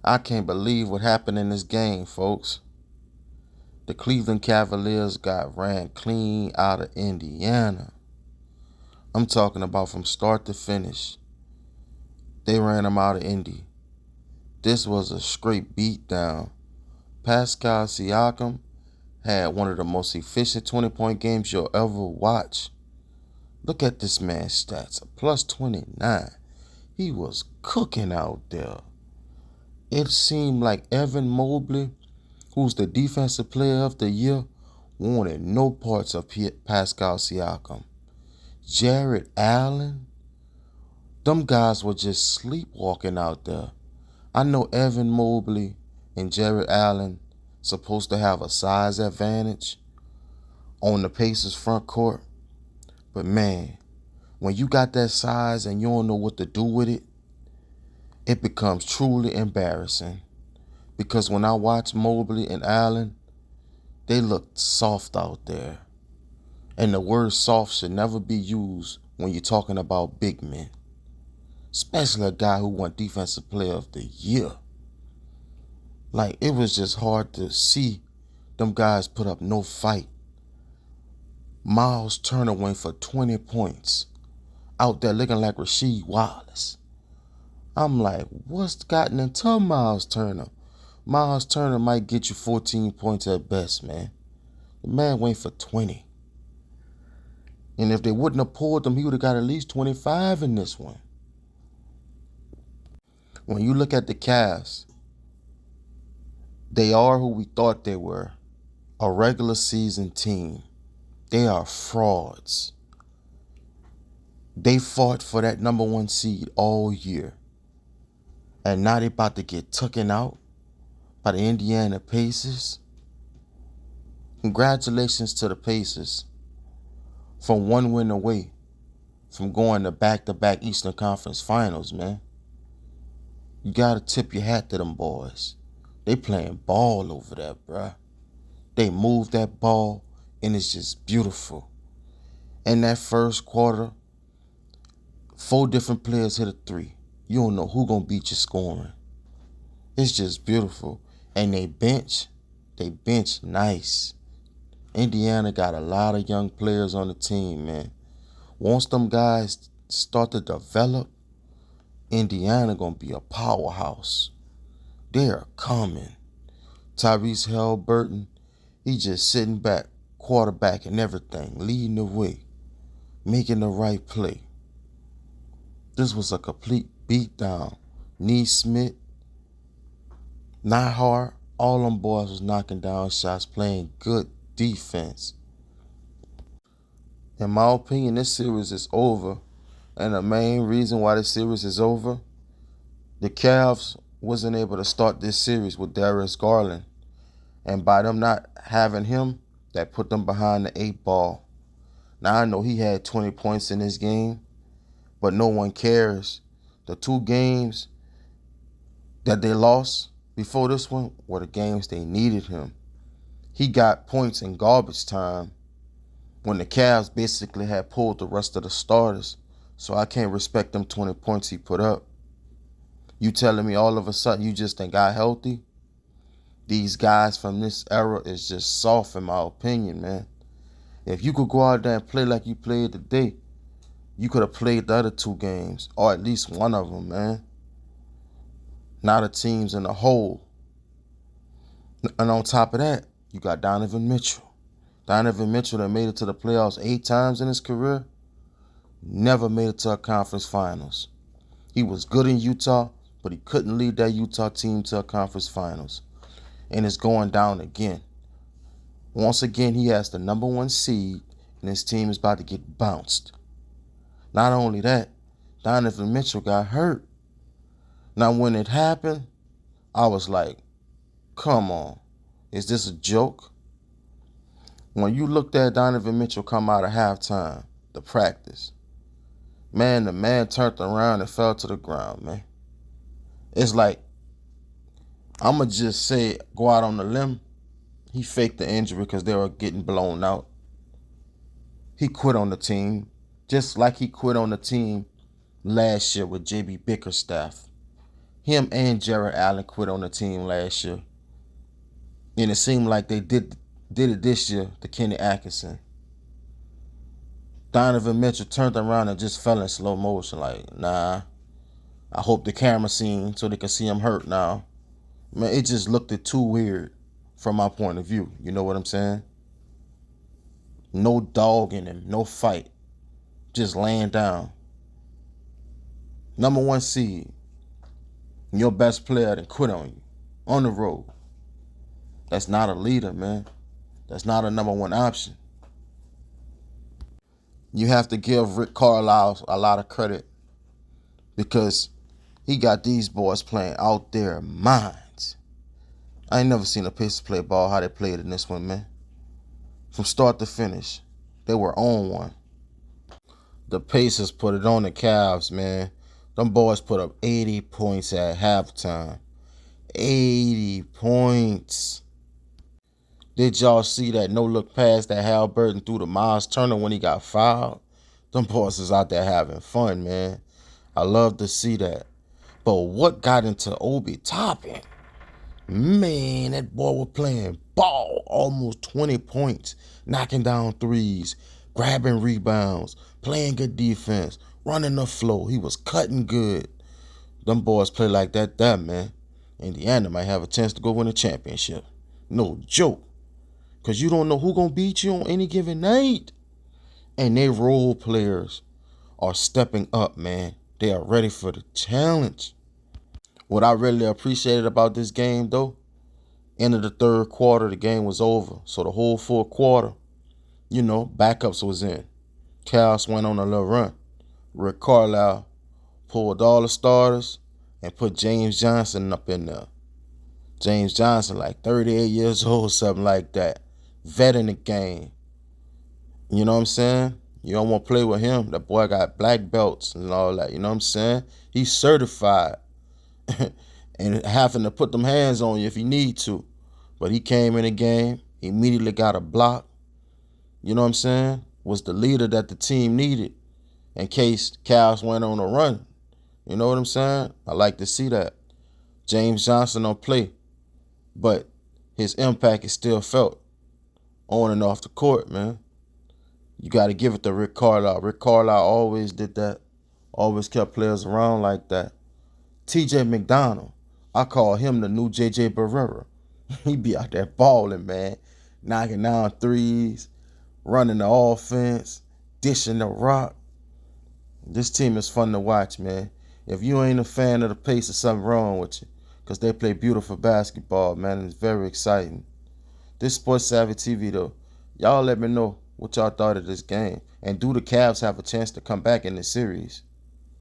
I can't believe what happened in this game, folks. The Cleveland Cavaliers got ran clean out of Indiana. I'm talking about from start to finish. They ran them out of Indy. This was a straight beatdown. Pascal Siakam had one of the most efficient 20-point games you'll ever watch. Look at this man's stats. A plus 29. He was cooking out there. It seemed like Evan Mobley, who's the defensive player of the year, wanted no parts of Pascal Siakam. Jared Allen, them guys were just sleepwalking out there. I know Evan Mobley and Jared Allen supposed to have a size advantage on the Pacers front court, but man, when you got that size and you don't know what to do with it, it becomes truly embarrassing. Because when I watch Mobley and Allen, they look soft out there. And the word soft should never be used when you're talking about big men. Especially a guy who won Defensive Player of the Year. Like, it was just hard to see them guys put up no fight. Miles Turner went for 20 points. Out there looking like Rasheed Wallace. I'm like, what's gotten into Miles Turner? Miles Turner might get you 14 points at best, man. The man went for 20. And if they wouldn't have pulled him, he would have got at least 25 in this one. When you look at the Cavs, they are who we thought they were. A regular season team. They are frauds. They fought for that number one seed all year. And now they about to get taken out by the Indiana Pacers. Congratulations to the Pacers from one win away from going to back-to-back Eastern Conference Finals, man. You got to tip your hat to them boys. They playing ball over there, bruh. They move that ball, and it's just beautiful. In that first quarter, 4 different players hit a 3. You don't know who gonna beat you scoring. It's just beautiful. And they bench nice. Indiana got a lot of young players on the team, man. Once them guys start to develop, Indiana gonna be a powerhouse. They are coming. Tyrese Halliburton, he just sitting back, quarterback and everything, leading the way, making the right play. This was a complete beatdown. Neesmith, Nyhart, all them boys was knocking down shots, playing good defense. In my opinion, this series is over. And the main reason why this series is over, the Cavs wasn't able to start this series with Darius Garland. And by them not having him, that put them behind the 8 ball. Now I know he had 20 points in this game, but no one cares. The 2 games that they lost before this one were the games they needed him. He got points in garbage time when the Cavs basically had pulled the rest of the starters. So I can't respect them 20 points he put up. You telling me all of a sudden you just ain't got healthy? These guys from this era is just soft in my opinion, man. If you could go out there and play like you played today, you could have played the other 2 games, or at least one of them, man. Now the team's in a hole. And on top of that, you got Donovan Mitchell. Donovan Mitchell that made it to the playoffs 8 times in his career, never made it to a conference finals. He was good in Utah, but he couldn't lead that Utah team to a conference finals. And it's going down again. Once again, he has the number 1 seed, and his team is about to get bounced. Not only that, Donovan Mitchell got hurt. Now, when it happened, I was like, come on, is this a joke? When you looked at Donovan Mitchell come out of halftime, the practice, man, the man turned around and fell to the ground, man. It's like, I'm going to just say, go out on the limb, he faked the injury because they were getting blown out. He quit on the team, just like he quit on the team last year with J.B. Bickerstaff. Him and Jared Allen quit on the team last year. And it seemed like they did it this year to Kenny Atkinson. Donovan Mitchell turned around and just fell in slow motion. Like, nah, I hope the camera seen so they can see him hurt now. Man, it just looked too weird from my point of view. You know what I'm saying? No dog in him, no fight. Just laying down. Number 1 seed. Your best player then quit on you. On the road. That's not a leader, man. That's not a number 1 option. You have to give Rick Carlisle a lot of credit because he got these boys playing out their minds. I ain't never seen a Pacers play ball how they played in this one, man. From start to finish, they were on one. The Pacers put it on the Cavs, man. Them boys put up 80 points at halftime. 80 points. Did y'all see that no-look pass that Halliburton threw to Miles Turner when he got fouled? Them boys is out there having fun, man. I love to see that. But what got into Obi Toppin? Man, that boy was playing ball. Almost 20 points. Knocking down threes. Grabbing rebounds. Playing good defense. Running the flow. He was cutting good. Them boys play like that, man. Indiana might have a chance to go win a championship. No joke. Because you don't know who going to beat you on any given night. And they role players are stepping up, man. They are ready for the challenge. What I really appreciated about this game, though, end of the third quarter, the game was over. So the whole fourth quarter, backups was in. Cavs went on a little run. Rick Carlisle pulled all the starters and put James Johnson up in there. James Johnson, like 38 years old, something like that. Vet in the game. You know what I'm saying? You don't want to play with him. That boy got black belts and all that. You know what I'm saying? He's certified. And having to put them hands on you if you need to. But he came in the game, immediately got a block. You know what I'm saying? Was the leader that the team needed in case Cavs went on a run. You know what I'm saying? I like to see that. James Johnson don't play, but his impact is still felt on and off the court, man. You got to give it to Rick Carlisle. Rick Carlisle always did that. Always kept players around like that. TJ McDonald, I call him the new JJ Barrera. He be out there balling, man. Knocking down threes, running the offense, dishing the rock. This team is fun to watch, man. If you ain't a fan of the Pacers, something wrong with you. Because they play beautiful basketball, man. It's very exciting. This Sports Savvy TV, though, y'all let me know what y'all thought of this game. And do the Cavs have a chance to come back in this series?